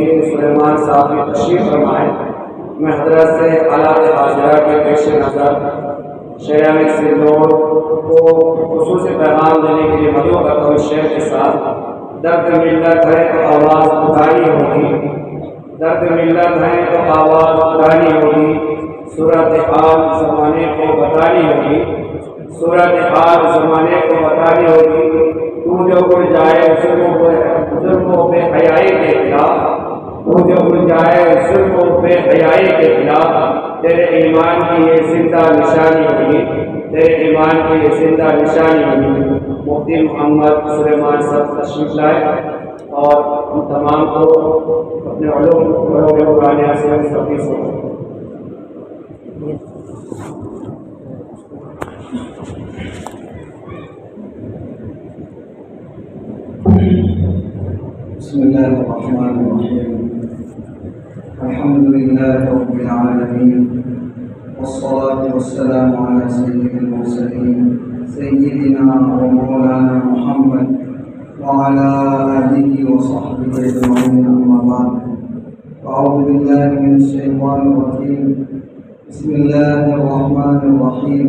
الدین سلیمان صاحب کی تشریف فرمائیں۔ میں حضرت سے حالات حاضرہ کے پیش نظر شیعہ سندور کو خصوصی پیغام دینے کے لیے مدعو کرتا ہوں شعر کے ساتھ۔ درد ملت ہے تو آواز اٹھانی ہوگی، درد ملت ہے تو آواز اٹھانی ہوگی، صورت حال زمانے کو بتانی ہوگی، صورت حال زمانے کو بتانی ہوگی۔ تو جو اڑ جائے ظلموں پہ حیائی کے خلاف، تو جو اڑ جائے ظلموں پہ حیائی کے خلاف، تیرے ایمان کی یہ زندہ نشانی ہوگی، تیرے ایمان کی یہ زندہ نشانی ہوگی۔ مفتی محمد سلیمان صاحب تشریف لائے اور ہم تمام کو اپنے علوم قرآن سے مستفید ہوں۔ بسم الله الرحمن الرحيم الحمد لله رب العالمين والصلاة والسلام على سيد المرسلين سيدنا ومولانا محمد وعلى آله وصحبه أجمعين أما بعد أعوذ بالله من الشيطان الرجيم بسم الله الرحمن الرحيم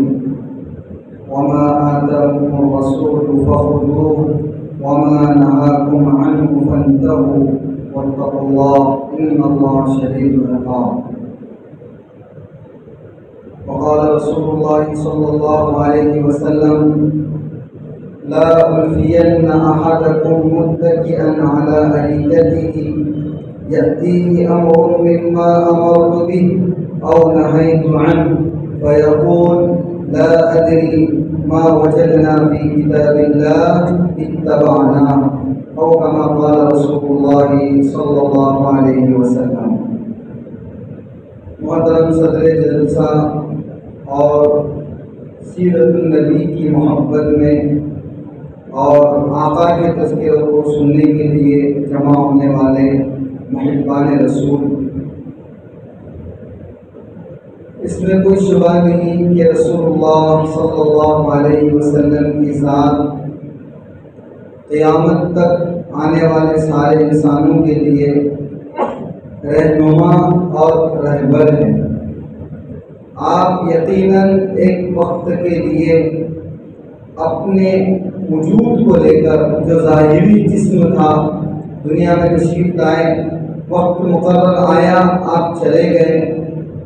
وما آتاكم الرسول فخذوه وما نهاكم عنه فانتهوا واتقوا الله إن الله شديد العقاب۔ وقال رسول الله صلى الله عليه وسلم لا ألفين أحدكم متكئا على أريكته يأتيه أمر مما أمرت به أو نهيت عنه فيقول لا أدري ما وجدنا في كتاب الله اتبعناه أو كما قال رسول الله صلى الله عليه وسلم۔ محترم صدر جلسہ اور سیرت النبی کی محبت میں اور آقا کے تذکروں کو سننے کے لیے جمع ہونے والے محبان رسول، اس میں کوئی شبہ نہیں کہ رسول اللہ صلی اللہ علیہ وسلم کی ذات قیامت تک آنے والے سارے انسانوں کے لیے رہنما اور رہبر ہے۔ آپ یقیناً ایک وقت کے لیے اپنے وجود کو لے کر جو ظاہری جسم تھا دنیا میں تشریف لائے، وقت مقرر آیا آپ چلے گئے،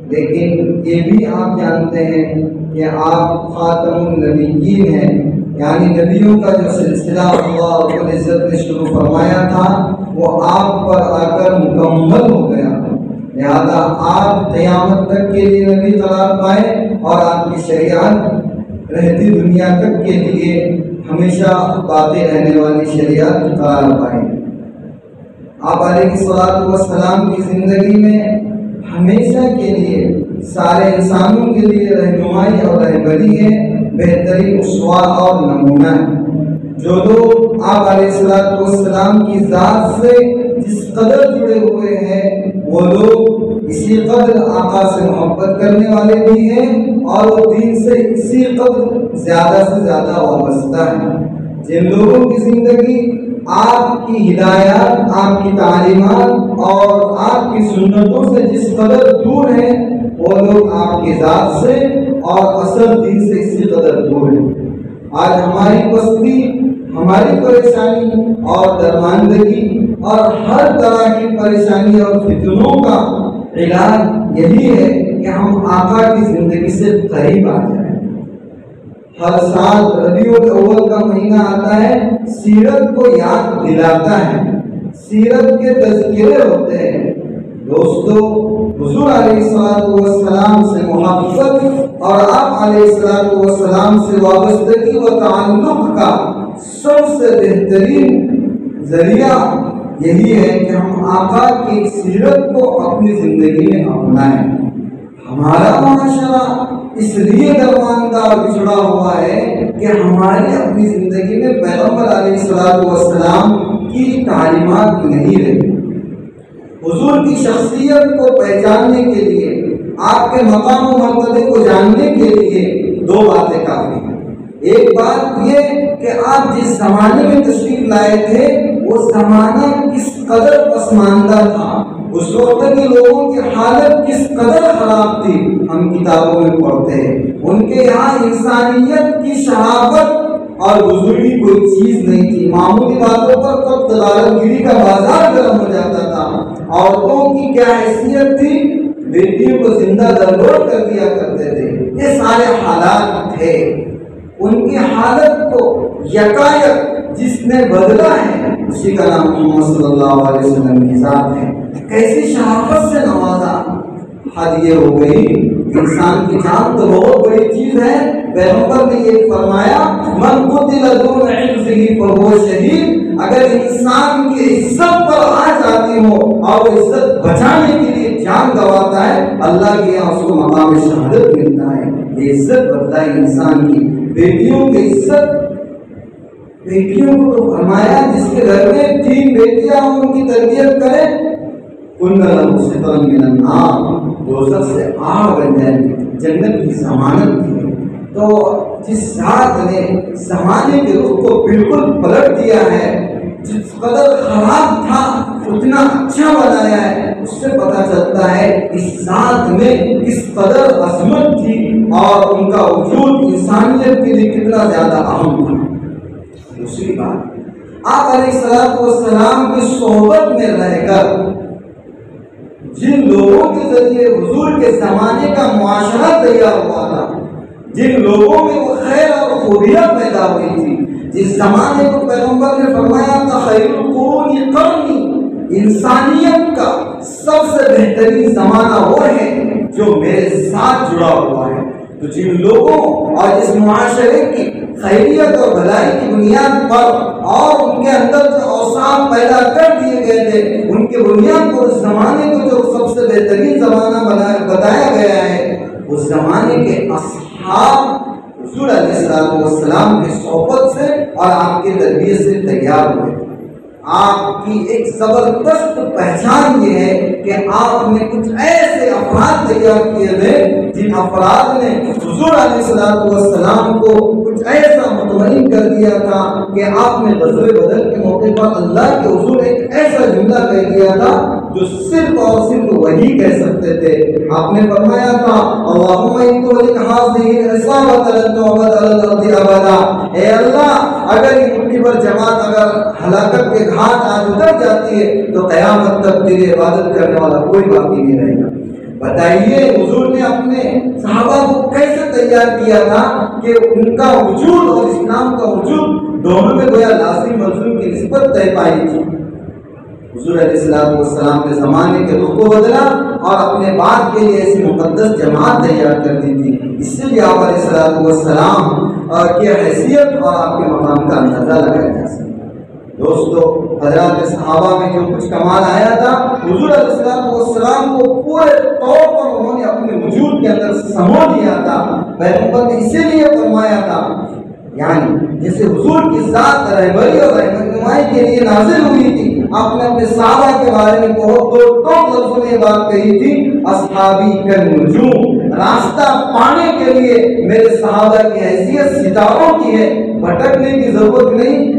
لیکن یہ بھی آپ جانتے ہیں کہ آپ خاتم النبیین ہیں، یعنی نبیوں کا جو سلسلہ اللہ رب العزت نے شروع فرمایا تھا وہ آپ پر آ کر مکمل ہو گیا، لہذا آپ قیامت تک کے لیے نبی قرار پائے اور آپ کی شریعت رہتی دنیا تک کے لیے ہمیشہ باقی رہنے والی شریعت قرار پائے۔ آپ علیہ الصلوۃ والسلام کی زندگی میں ہمیشہ کے لیے سارے انسانوں کے لیے رہنمائی اور رہبری ہے، بہترین اسوہ اور نمونہ ہے۔ جو لوگ آپ علیہ السلام کی ذات سے جس قدر جڑے ہوئے ہیں وہ لوگ اسی قدر آقا سے محبت کرنے والے بھی ہیں اور وہ دین سے اسی قدر زیادہ سے زیادہ وابستہ ہیں۔ جن لوگوں کی زندگی آپ کی ہدایات، آپ کی تعلیمات اور آپ کی سنتوں سے جس قدر دور ہیں وہ لوگ آپ کی ذات سے اور اصل دین سے اسی قدر دور ہیں۔ آج ہماری بستی، ہماری پریشانی اور درماندگی اور ہر طرح کی پریشانی اور فتنوں کا علاج یہی ہے کہ ہم آقا کی زندگی سے قریب آ جائیں۔ ہر سال ربیع الاول کا مہینہ آتا ہے، سیرت کو یاد دلاتا ہے، سیرت کے تذکرے ہوتے ہیں۔ دوستو، حضور علیہ السلام سے محبت اور آپ علیہ السلام سے وابستگی و تعلق کا سب سے بہترین ذریعہ یہی ہے کہ ہم آقا کی سیرت کو اپنی زندگی میں اپنائیں۔ ہمارا معاشرہ اس لیے درماندہ اور بچھڑا ہوا ہے کہ ہماری اپنی زندگی میں پیغمبر علیہ السلام کی تعلیمات نہیں رہی۔ حضور کی شخصیت کو پہچاننے کے لیے، آپ کے مقام و مرتبے کو جاننے کے لیے دو باتیں کافی ہیں۔ ایک بات یہ کہ آپ جس زمانے میں تشریف لائے تھے وہ وہ زمانہ کس قدر پسماندہ تھا، اس وقت کے لوگوں کی حالت کس قدر خراب تھی، ہم کتابوں میں پڑھتے ہیں۔ ان کے یہاں انسانیت کی شہامت اور بزرگی کوئی چیز نہیں تھی، معمولی باتوں پر کب تجارت گیری کا بازار گرم ہو جاتا تھا۔ عورتوں کی کیا حیثیت تھی، بیٹیوں کو زندہ درگور کر دیا کرتے تھے۔ یہ سارے حالات تھے۔ ان کی حالت کو یکایک جس نے بدلا ہے اسی کا نام محمد صلی اللہ علیہ وسلم کی ذات ہے۔ کیسی شرافت سے نوازا۔ حد یہ ہو گئی، انسان کی جان تو بہت بڑی چیز ہے، پیغمبر نے یہ فرمایا من قتل دون عرضہ فہو شہید۔ اگر انسان کی عزت پر آ جاتی ہو اور وہ عزت بچانے کے لیے جان گواتا ہے، اللہ کے یہاں اس کو مقام شہادت ملتا ہے۔ یہ عزت بدلائی انسان کی۔ بیٹیوں کی عزت، بیٹیوں کو تو فرمایا جس کے گھر میں 3 بیٹیاں ہوں ان کی تربیت کرے، ان کا لہو سترا من النار، دوزخ سے آگ بن جائے گی، جنت کی ضمانت کی۔ تو جس ذات نے زمانے کے رخ کو بالکل پلٹ دیا ہے، جس قدر خراب تھا اتنا اچھا بنایا ہے، اس سے پتہ چلتا ہے اس ذات میں کس قدر عظمت تھی اور ان کا وجود انسانیت کے لیے کتنا زیادہ اہم تھا۔ دوسری بات، آپ علیہ السلام کی صحبت میں رہ کر جن لوگوں کے ذریعے حضور کے زمانے کا معاشرہ تیار ہوا تھا، جن لوگوں میں وہ خیر اور خوبیاں پیدا ہوئی تھی، جس زمانے کو پیغمبر نے فرمایا تھا خیر القرون قرنی، انسانیت کا سب سے بہترین زمانہ وہ ہے جو میرے ساتھ جڑا ہوا ہے۔ تو جن لوگوں اور اس معاشرے کی خیریت اور بھلائی کی بنیاد پر اور ان کے اندر جو اوصاف پیدا کر دیے گئے تھے، ان کے بنیاد پر اس زمانے کو جو سب سے بہترین زمانہ بتایا گیا ہے، اس زمانے کے اصحاب حضور علیہ السلام کی صحبت سے اور آپ کی تربیت سے تیار ہوئے۔ آپ کی ایک زبردست پہچان یہ ہے کہ آپ نے کچھ ایسے افراد تیار کیے تھے جن افراد نے حضور علیہ السلام کو کچھ ایسا مطمئن کر دیا تھا کہ آپ نے غزوہ بدر کے موقع پر اللہ کے حضور ایک ایسا جملہ کہہ دیا تھا جو صرف اور صرف وہی کہہ سکتے تھے۔ آپ نے فرمایا تھا اللہم ان تہلک ہذہ العصابۃ لن تعبد علی الارض ابدا، اے اللہ اگر یہ مٹھی پر جماعت اگر ہلاکت کے گھاٹ آج اتر جاتی ہے تو قیامت تک تیری عبادت کرنے والا کوئی باقی نہیں رہے گا۔ بتائیے حضور نے اپنے صحابہ کو کیسے تیار کیا تھا کہ ان کا وجود اور اسلام کا وجود دونوں میں گویا لازم ملزوم کی نسبت طے پائی تھی۔ حضور علیہ السلام کے زمانے کے رخ کو بدلا اور اپنے بعد کے لیے ایسی مقدس جماعت تیار کر دی تھی۔ اس سے بھی آپ علیہ السلام کی حیثیت اور آپ کے مقام کا اندازہ لگایا جا سکتا ہے۔ دوستو، حضرات صحابہ میں جو کچھ کمال آیا تھا، حضور علیہ السلام کو پورے طور پر انہوں نے اپنے وجود کے اندر سمو لیا تھا۔ پیغمبر نے اسی لیے فرمایا تھا، یعنی جیسے حضور کی ذات رہبری اور رہنمائی کے لیے نازل ہوئی تھی، آپ نے اپنے صحابہ کے بارے میں بہت دو لفظوں میں بات کہی تھی، اصحابی کالنجوم، راستہ پانے کے لیے میرے صحابہ کی حیثیت ستاروں کی ہے، بھٹکنے کی ضرورت نہیں۔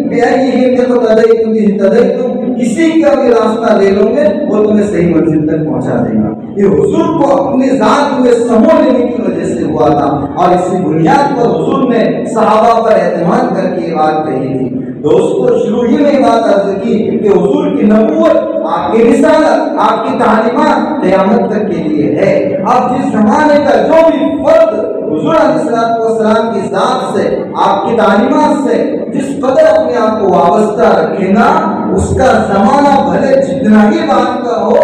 کسی کا بھی راستہ لے لو گے وہ تمہیں صحیح منزل تک پہنچا دے گا۔ یہ حضور کو اپنے ذات میں سمو لینے کی وجہ سے ہوا تھا اور اسی بنیاد پر حضور نے صحابہ پر اعتماد کر کے یہ بات کہی تھی۔ دوستو، شروع ہی میں بات عرض کی کہ حضور کی نبوت، آپ کی رسالت، آپ کی تعلیمات قیامت تک کے لیے ہے۔ اب جس زمانے کا جو بھی فرد حضور علیہ السلام کی ذات سے، آپ کی تعلیمات سے جس قدر اپنے آپ کو وابستہ رکھے گا، اس کا زمانہ بھلے جتنا ہی بات کا ہو،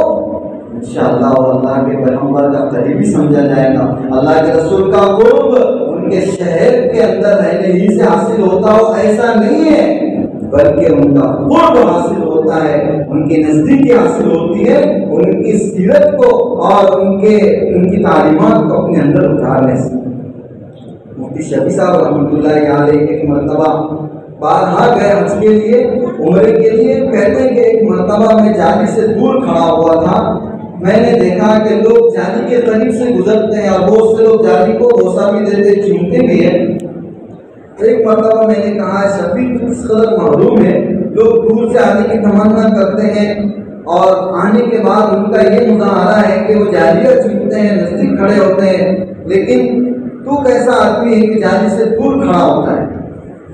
انشاءاللہ وہ اللہ کے پیغمبر کا قریبی سمجھا جائے گا۔ اللہ کے رسول کا قرب ان کے شہر کے اندر رہنے ہی سے حاصل ہوتا ہو ایسا نہیں ہے، بلکہ ان کا قرب حاصل ہوتا ہے، ان کی نزدیکی حاصل ہوتی ہے، ان کی سیرت کو اور ان کی تعلیمات کو اپنے اندر اتارنے سے۔ مفتی شفیع صاحب رحمۃ اللہ علیہ ایک مرتبہ بارہا گئے حج کے لیے، عمرے کے لیے، کہتے ہیں کہ ایک مرتبہ میں جالی سے دور کھڑا ہوا تھا، میں نے دیکھا کہ لوگ جالی کے قریب سے گزرتے ہیں اور بہت سے لوگ جالی کو بوسہ بھی دیتے، چومتے بھی ہیں۔ ایک مرتبہ میں نے کہا شفیع تو کس قدر محروم ہے، لوگ دور سے آنے کی تمنا کرتے ہیں اور آنے کے بعد ان کا یہ مظاہرہ ہے کہ وہ جالیاں چنتے ہیں، نزدیک کھڑے ہوتے ہیں، لیکن تو کیسا آدمی ہے کہ جالی سے دور کھڑا ہوتا ہے؟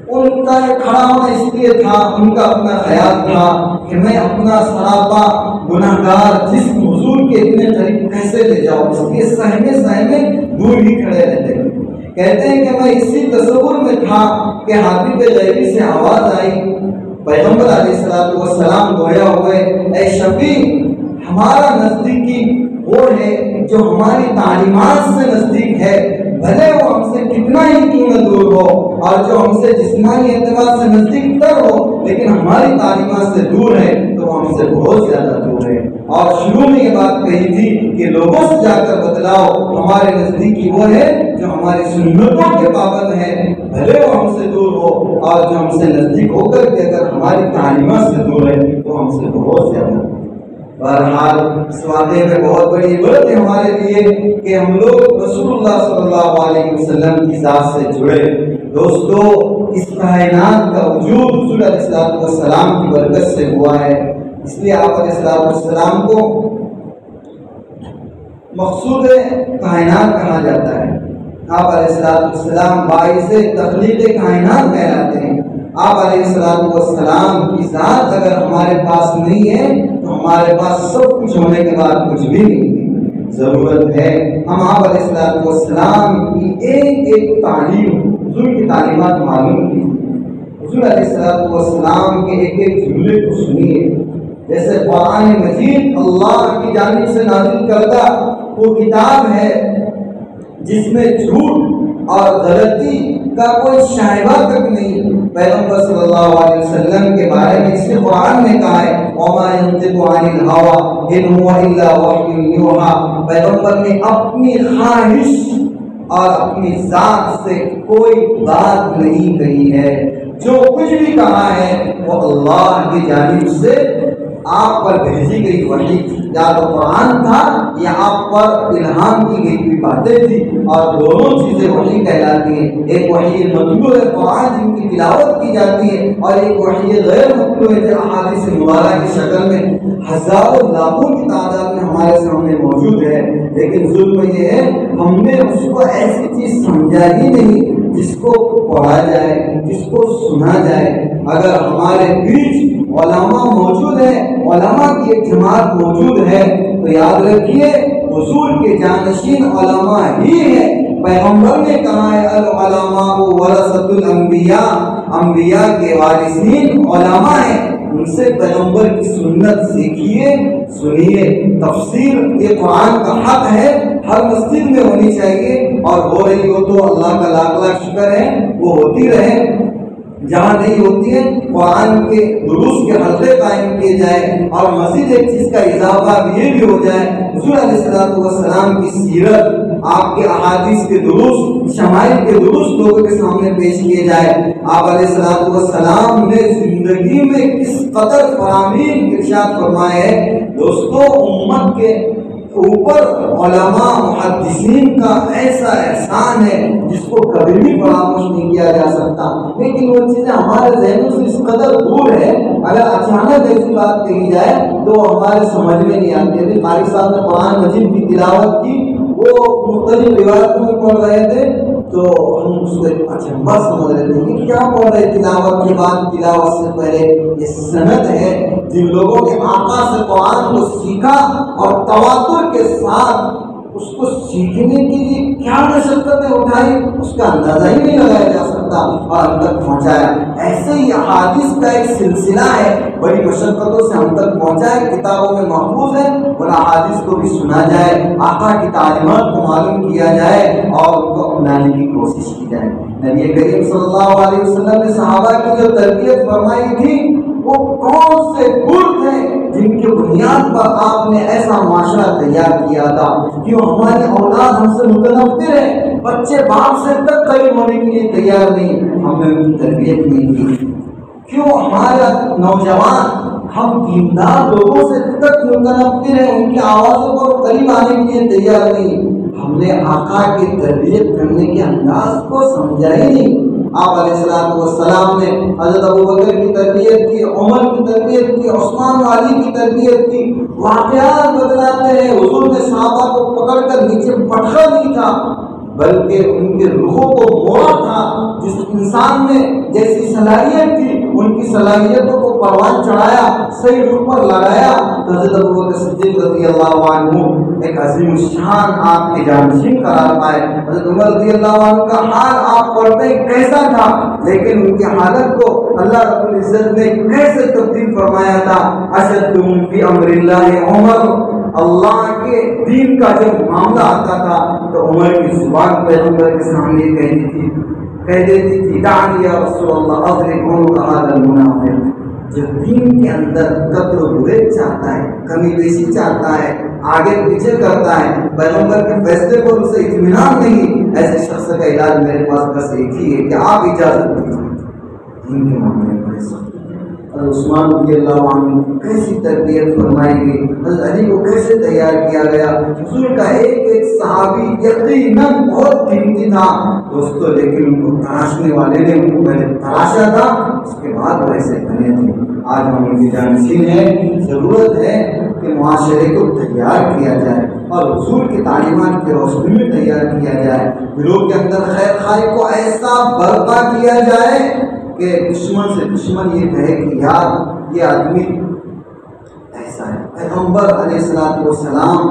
ان کا کھڑا ہونا اس لیے تھا، ان کا اپنا خیال تھا کہ میں اپنا سراپا گناہ گار جسم حضور کے اتنے قریب کیسے لے جاؤں، اس لیے سہمے دور ہی کھڑے رہتے ہیں۔ کہتے ہیں کہ میں اسی تصور میں تھا کہ حاطب غیبی سے آواز آئی، پیغمبر علیہ السلام گویا ہوئے، اے شفیع، ہمارا نزدیکی وہ ہے جو ہماری تعلیمات سے نزدیک ہے، بھلے وہ ہم سے کتنا ہی کیوں نہ دور ہو، اور جو ہم سے جسمانی اعتبار سے نزدیک تر ہو لیکن ہماری تعلیمات سے دور ہے تو وہ ہم سے بہت زیادہ دور ہے۔ اور شروع میں یہ بات کہی تھی کہ لوگوں سے جا کر بتلاؤ ہمارے نزدیکی وہ ہے جو ہماری سنتوں کے پابند ہے، بھلے وہ ہم سے دور ہو، اور جو ہم سے نزدیک ہو کر کے اگر ہماری تعلیمات سے دور ہے تو ہم سے بہت زیادہ۔ بہرحال اس واقعے میں بہت بڑی عبرت ہے ہمارے لیے کہ ہم لوگ رسول اللہ صلی اللہ علیہ وسلم کی ذات سے جڑے۔ دوستو، اس کائنات کا وجود حضور علیہ السلام کی برکت سے ہوا ہے، اس لیے آپ علیہ السلام کو مقصود کائنات کہا جاتا ہے۔ آپ علیہ السلام باعث تخلیق کائنات کہلاتے ہیں۔ آپ علیہ السلام کی ذات اگر ہمارے پاس نہیں ہے تو ہمارے پاس سب کچھ ہونے کے بعد کچھ بھی نہیں ہے۔ ضرورت ہے ہم آپ علیہ السلام کی ایک تعلیم، حضور کی تعلیمات معلوم کیجیے، حضور علیہ السلام کے ایک جملے کو سنیے۔ جیسے قرآن مجید اللہ کی جانب سے نازل کردہ وہ کتاب ہے جس میں جھوٹ اور غلطی کا کوئی شائبہ تک نہیں۔ پیغمبر صلی اللہ علیہ وسلم کے بارے میں اس لیے قرآن نے کہا ہے وَمَا يَنطِقُ عَنِ الْهَوَىٰ إِنْ هُوَ إِلَّا وَحْيٌ يُوحَىٰ۔ پیغمبر نے اپنی خواہش اور اپنی ذات سے کوئی بات نہیں کہی ہے، جو کچھ بھی کہا ہے وہ اللہ کی جانب سے آپ پر بھیجی گئی وحی، یا تو قرآن تھا یا آپ پر الہام کی گئی کوئی باتیں تھی، اور دونوں چیزیں وحی کہلاتی ہیں۔ ایک وحی مطلوع ہے قرآن جن کی تلاوت کی جاتی ہے، اور ایک وحی غیر مطلوع ہے جو احادیث مبارکہ کی شکل میں ہزاروں لاکھوں کی تعداد میں ہمارے سامنے موجود ہے۔ لیکن ظلم یہ ہے ہم نے اس کو ایسی چیز سمجھا ہی نہیں جس کو پڑھا جائے، جس کو سنا جائے۔ اگر ہمارے بیچ علماء موجود ہیں، علماء کی ایک جماعت موجود ہے، تو یاد رکھیے حضور کے جانشین علماء ہی ہیں۔ پیغمبر نے کہا ہے العلماء ورثۃ الانبیاء، انبیاء کے وارثین علماء ہیں، ان سے پیغمبر کی سنت سیکھیے، سنیے۔ تفسیر یہ قرآن کا حق ہے، ہر مسجد میں ہونی چاہیے، اور ہو رہی ہو تو اللہ کا لاکھ لاکھ شکر ہے، وہ ہوتی رہے۔ جہاں نہیں ہوتی ہے قرآن کے دروس کے حلقے قائم کیے جائے، اور مزید ایک چیز کا اضافہ یہ بھی ہو جائے، حضور علیہ السلام کی سیرت، آپ کے احادیث کے دروس، شمائل کے دروس لوگوں کے سامنے پیش کیے جائے۔ آپ علیہ السلام نے زندگی میں کس قدر فرامین ارشاد فرمائے ہے۔ دوستو، امت کے اوپر علماء محدثین کا ایسا احسان ہے جس کو کبھی بھی فراموش نہیں کیا جا سکتا، لیکن وہ چیزیں ہمارے ذہنوں سے اس قدر دور ہے، اگر اچانک ایسی بات کہی جائے تو ہمارے سمجھ میں نہیں آتی۔ ابھی قاری صاحب نے قرآن مجید کی تلاوت کی، وہ مختلف روایتوں میں پڑھ رہے تھے تو ہم اس کو ایک اچنبا سمجھ رہے تھے کہ کیا پڑھ رہے، تلاوت کے بعد تلاوت سے پہلے یہ سند ہے جن لوگوں نے آقا سے قرآن کو سیکھا اور تواتر کے ساتھ اس کو سیکھنے کے لیے کیا مشقتیں اٹھائی اس کا اندازہ ہی نہیں لگایا جا سکتا، اور ہم تک پہنچایا۔ ایسے ہی احادیث کا ایک سلسلہ ہے، بڑی مشقتوں سے ہم تک پہنچا ہے، کتابوں میں محفوظ ہے، اور احادیث کو بھی سنا جائے، آقا کی تعلیمات کو معلوم کیا جائے اور ان کو اپنانے کی کوشش کی جائے۔ نبی کریم صلی اللہ علیہ وسلم نے صحابہ کی جو تربیت فرمائی تھی وہ کون سے گر تھے جن کی بنیاد پر آپ نے ایسا معاشرہ تیار کیا تھا؟ کیوں ہماری اولاد ہم سے متنفر ہے، بچے باپ سے تک قریب ہونے کے لیے تیار نہیں، ہم نے ان کی تربیت نہیں کی؟ کیوں ہمارا نوجوان ہم دیندار لوگوں سے تک متنفر ہیں، ان کی آوازوں پر قریب آنے کے لیے تیار نہیں؟ ہم نے آقا کی تربیت کرنے کے انداز کو سمجھا ہی نہیں۔ آپ علیہ السلام نے حضرت ابوبکر کی تربیت کی، عمر کی تربیت کی، عثمان و علی کی تربیت کی۔ واقعات بدلاتے ہیں، حضور نے صحابہ کو پکڑ کر نیچے پٹخا نہیں تھا، بلکہ ان کے روحوں کو موڑا تھا۔ جس انسان میں جیسی صلاحیت تھی ان کی صلاحیتوں کو پروان چڑھایا، صحیح رخ پر لگایا۔ حضرت ابوبکر صدیق رضی اللہ عنہ ایک عظیم الشان آپ کے جانشین قرار پائے۔ حضرت عمر رضی اللہ عنہ کا حال آپ پڑھتے کیسا تھا، لیکن ان کی حالت کو اللہ رب العزت نے کیسے تبدیل فرمایا تھا۔ اشدہم فی امر اللہ عمر، اللہ کے دین کا جب معاملہ آتا تھا تو عمر کی زبان پیغمبر کے سامنے کہہ دیتی تھی دعنی یا رسول اللہ اضرب عنق ھذا المنافق۔ جو دین کے اندر قدر و گریز چاہتا ہے، کمی بیشی چاہتا ہے، آگے پیچھے کرتا ہے، پیغمبر کے فیصلے پر اسے اطمینان نہیں، ایسے شخص کا علاج میرے پاس بس ایک ہی ہے کہ آپ اجازت دیجیے۔ دین کے معاملے میں بڑے سخت، عثمان رضی اللہ عنہ کیسی تربیت فرمائی گئی، حضرت علی کو کیسے تیار کیا گیا۔ حضور کا ایک ایک صحابی یقیناً بہت قیمتی تھا دوستو، لیکن ان کو تراشنے والے نے ان کو پہلے تراشا تھا، اس کے بعد ویسے بنے تھے۔ آج ہم ان کی جانشین ہیں، ضرورت ہے کہ معاشرے کو تیار کیا جائے اور حضور کی تعلیمات کی روشنی میں تیار کیا جائے۔ گروہ کے اندر خیر خواہی کو ایسا برپا کیا جائے کہ دشمن سے دشمن یہ کہے کہ یار یہ آدمی ایسا ہے۔ پیغمبر علیہ السلام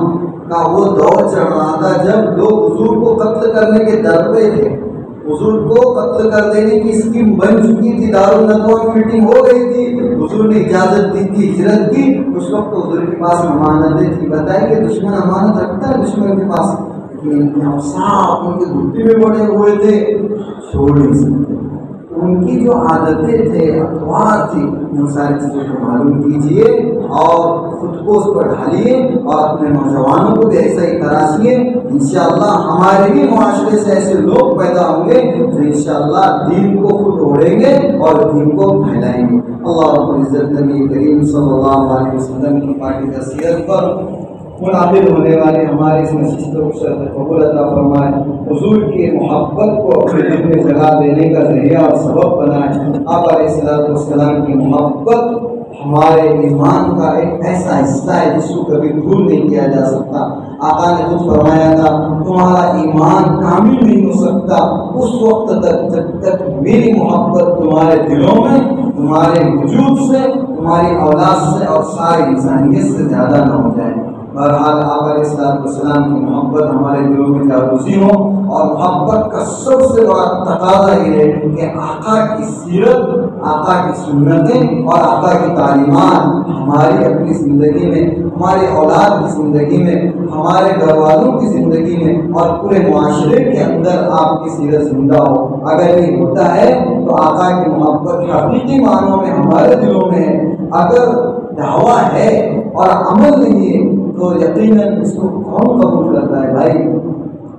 کا وہ دور چل رہا تھا جب لوگ حضور کو قتل کرنے کے در پہ تھے، حضور کو قتل کر دینے کی اسکیم بن چکی تھی، دارالندوہ میں میٹنگ ہو گئی تھی، حضور نے اجازت دی تھی ہجرت کی۔ اس وقت حضور کے پاس امانتیں تھی، بتائیں کہ دشمن امانت رکھتا ہے دشمن کے پاس، لیکن ان کے اوصاف ان کے گھٹنے میں بڑے ہوئے تھے، چھوڑ نہیں سکتے۔ ان کی جو عادتیں تھے، اخبار تھی، ان ساری چیزوں کو معلوم کیجیے اور خود کو اس پر ڈھالیے اور اپنے نوجوانوں کو بھی ایسا ہی تراشیے۔ انشاءاللہ ہمارے بھی معاشرے سے ایسے لوگ پیدا ہوں گے جو انشاءاللہ دین کو خود اوڑھیں گے اور دین کو پھیلائیں گے۔ اللہ رب العزت نبی کریم صلی اللہ علیہ وسلم کی پاکیزہ سیرت پر منعقد ہونے والے ہمارے اس نشست کو شرف قبول عطا فرمائے، حضور کی محبت کو اپنے دل میں جگہ دینے کا ذریعہ اور سبب بنائے۔ آپ علیہ السلام کی محبت ہمارے ایمان کا ایک ایسا حصہ ہے جس کو کبھی دور نہیں کیا جا سکتا۔ آقا نے خود فرمایا تھا تمہارا ایمان کامل نہیں ہو سکتا اس وقت تک جب تک میری محبت تمہارے دلوں میں، تمہارے وجود سے، تمہاری اولاد سے اور ساری انسانیت سے زیادہ نہ ہو جائے۔ بہرحال آپ علیہ السلام کی محبت ہمارے دلوں میں جاگوزی ہو، اور محبت کا سب سے بڑا تقاضا یہ ہے کہ آقا کی سیرت، آقا کی سنتیں اور آقا کی تعلیمات ہماری اپنی زندگی میں، ہمارے اولاد کی زندگی میں، ہمارے گھر والوں کی زندگی میں اور پورے معاشرے کے اندر آپ کی سیرت زندہ ہو۔ اگر یہ ہوتا ہے تو آقا کی محبت حقیقی معنوں میں ہمارے دلوں میں ہے۔ اگر دعویٰ ہے اور عمل نہیں ہے تو یقیناً اس کو کون قبول کرتا ہے؟ بھائی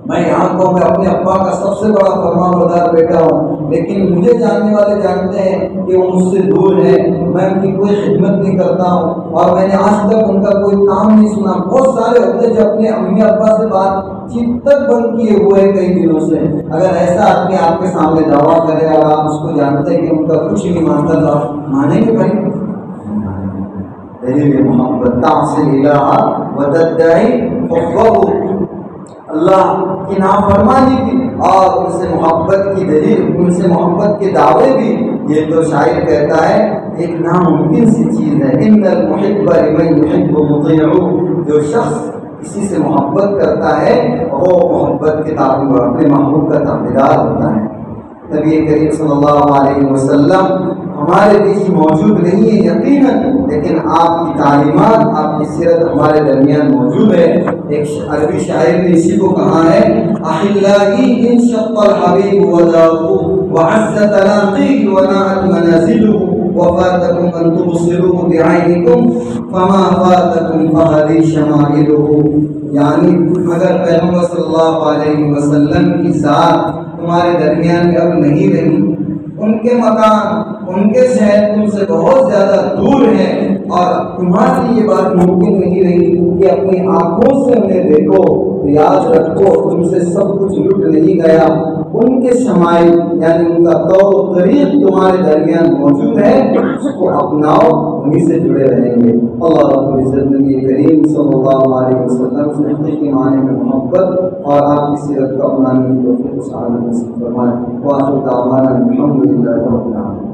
میں یہاں کو میں اپنے ابا کا سب سے بڑا فرمان بردار بیٹا ہوں، لیکن مجھے جاننے والے جانتے ہیں کہ وہ مجھ سے دور ہے، میں ان کی کوئی خدمت نہیں کرتا ہوں اور میں نے آج تک ان کا کوئی کام نہیں سنا۔ بہت سارے ہوتے ہیں جو اپنے امی ابا سے بات چیت تک بند کیے ہوئے ہیں کئی دنوں سے۔ اگر ایسا آدمی آپ کے سامنے دعویٰ کرے اور آپ اس کو جانتے ہیں کہ ان کا کچھ نہیں مانتا تھا، مانیں گے بھائی؟ دلیل محبت تعصی الہ و تدعی حبہ، اللہ کی نافرمانی کی اور ان سے محبت کی دلیل، ان سے محبت کے دعوے بھی۔ یہ تو شاعر کہتا ہے ایک ناممکن سی چیز ہے، ان المحب لمن یحب مطیع، جو شخص کسی سے محبت کرتا ہے وہ محبت کے تابع اپنے محبوب کا تابعدار ہوتا ہے۔ نبی کریم صلی اللہ علیہ وسلم ہمارے بیچ موجود نہیں ہے یقیناً، لیکن آپ کی تعلیمات، آپ کی سیرت ہمارے درمیان موجود ہے۔ ایک عربی شاعر نے اسی کو کہا ہے احلائی ان شق الحبیب وذاقوا وعز تلاقیہ وناعت منازلہ وفاتکم ان تبصروہ بعینکم فما فاتکم فہذی شمائلہ، یعنی اگر پیغمبر صلی اللہ علیہ وسلم کی ذات تمہارے درمیان میں اب نہیں رہی، ان کے مکان، ان کے شہر تم سے بہت زیادہ دور ہیں اور تمہاری یہ بات ممکن نہیں رہی کہ اپنی آنکھوں سے انہیں دیکھو، تو یاد رکھو تم سے سب کچھ لٹ نہیں گیا۔ ان ان کے شمائل یعنی ان کا طور و طریق تمہارے درمیان موجود ہے، اس کو اپناؤ، انہیں سے جڑے رہیں گے۔ اللہ رب العزت نبی کریم صلی اللہ علیہ وسلم سے حقیقی معنی میں محبت اور آپ کی سیرت کو اپنانے کی توفیق سعادت نصیب فرمائے۔ وآخر دعوانا الحمد للہ رب العالمین۔